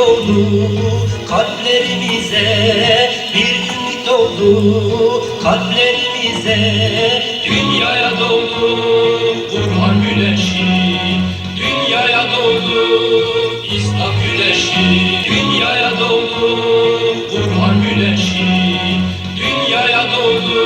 doğdu kalplerimize, bir gün doğdu kalplerimize. Dünyaya doğdu Kur'an güneşi, dünyaya doğdu İslam güneşi, dünyaya doğdu Kur'an güneşi, dünyaya doğdu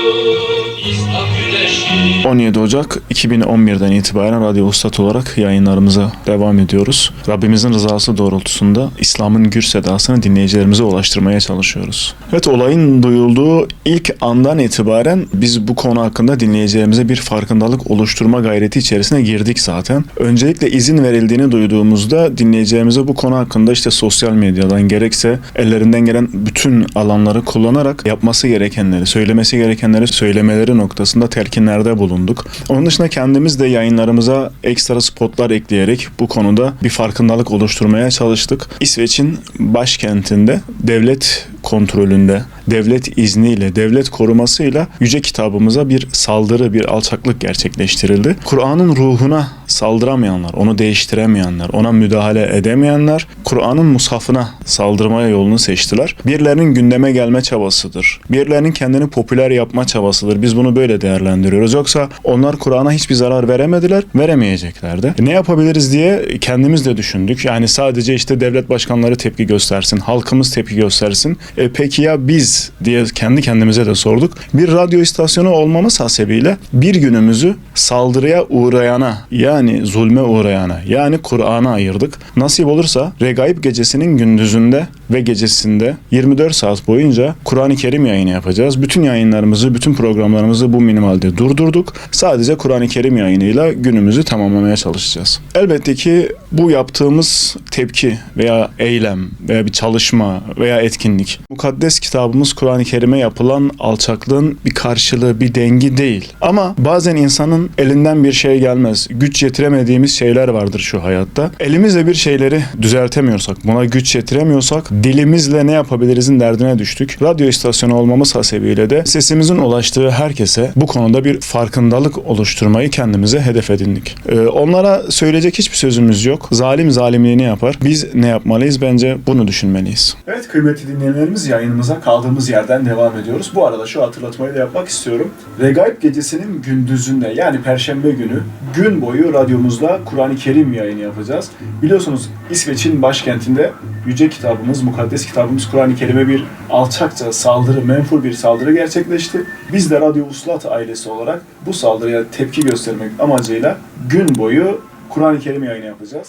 İslam güneşi. 17 Ocak 2011'den itibaren Radyo Vuslat olarak yayınlarımıza devam ediyoruz. Rabbimizin rızası doğrultusunda İslam'ın gür sedasını dinleyicilerimize ulaştırmaya çalışıyoruz. Evet, olayın duyulduğu ilk andan itibaren biz bu konu hakkında dinleyicilerimize bir farkındalık oluşturma gayreti içerisine girdik zaten. Öncelikle izin verildiğini duyduğumuzda dinleyicilerimize bu konu hakkında işte sosyal medyadan gerekse ellerinden gelen bütün alanları kullanarak yapması gerekenleri, söylemesi gerekenleri söylemeleri noktasında telkinlerde bulunduk. Onun dışında kendimiz de yayınlarımıza ekstra spotlar ekleyerek bu konuda bir farkındalık oluşturmaya çalıştık. İsveç'in başkentinde devlet kontrolünde, devlet izniyle, devlet korumasıyla yüce kitabımıza bir saldırı, bir alçaklık gerçekleştirildi. Kur'an'ın ruhuna saldıramayanlar, onu değiştiremeyenler, ona müdahale edemeyenler Kur'an'ın mushafına saldırmaya yolunu seçtiler. Birilerinin gündeme gelme çabasıdır. Birilerinin kendini popüler yapma çabasıdır. Biz bunu böyle değerlendiriyoruz. Yoksa onlar Kur'an'a hiçbir zarar veremediler, veremeyecekler de. Ne yapabiliriz diye kendimiz de düşündük. Yani sadece işte devlet başkanları tepki göstersin, halkımız tepki göstersin. Peki ya biz diye kendi kendimize de sorduk. Bir radyo istasyonu olmamız hasebiyle bir günümüzü saldırıya uğrayana, yani zulme uğrayana, yani Kur'an'a ayırdık. Nasip olursa Regaib gecesinin gündüzünde ve gecesinde 24 saat boyunca Kur'an-ı Kerim yayını yapacağız. Bütün yayınlarımızı, bütün programlarımızı bu minimalde durdurduk. Sadece Kur'an-ı Kerim yayınıyla günümüzü tamamlamaya çalışacağız. Elbette ki bu yaptığımız tepki veya eylem veya bir çalışma veya etkinlik, mukaddes kitabımız Kur'an-ı Kerim'e yapılan alçaklığın bir karşılığı, bir dengi değil. Ama bazen insanın elinden bir şey gelmez. Güç yetiremediğimiz şeyler vardır şu hayatta. Elimizle bir şeyleri düzeltemiyorsak, buna güç yetiremiyorsak dilimizle ne yapabilirizin derdine düştük. Radyo istasyonu olmamız hasebiyle de sesimizin ulaştığı herkese bu konuda bir farkındalık oluşturmayı kendimize hedef edindik. Onlara söyleyecek hiçbir sözümüz yok. Zalim zalimliğini yapar. Biz ne yapmalıyız? Bence bunu düşünmeliyiz. Evet kıymetli dinleyenlerimiz, yayınımıza kaldığımız yerden devam ediyoruz. Bu arada şu hatırlatmayı da yapmak istiyorum. Regaib gecesinin gündüzünde, yani Perşembe günü gün boyu radyomuzda Kur'an-ı Kerim yayını yapacağız. Biliyorsunuz İsveç'in başkentinde yüce kitabımız, mukaddes kitabımız Kur'an-ı Kerim'e bir alçakça saldırı, menfur bir saldırı gerçekleşti. Biz de Radyo Vuslat ailesi olarak bu saldırıya tepki göstermek amacıyla gün boyu Kur'an-ı Kerim yayını yapacağız.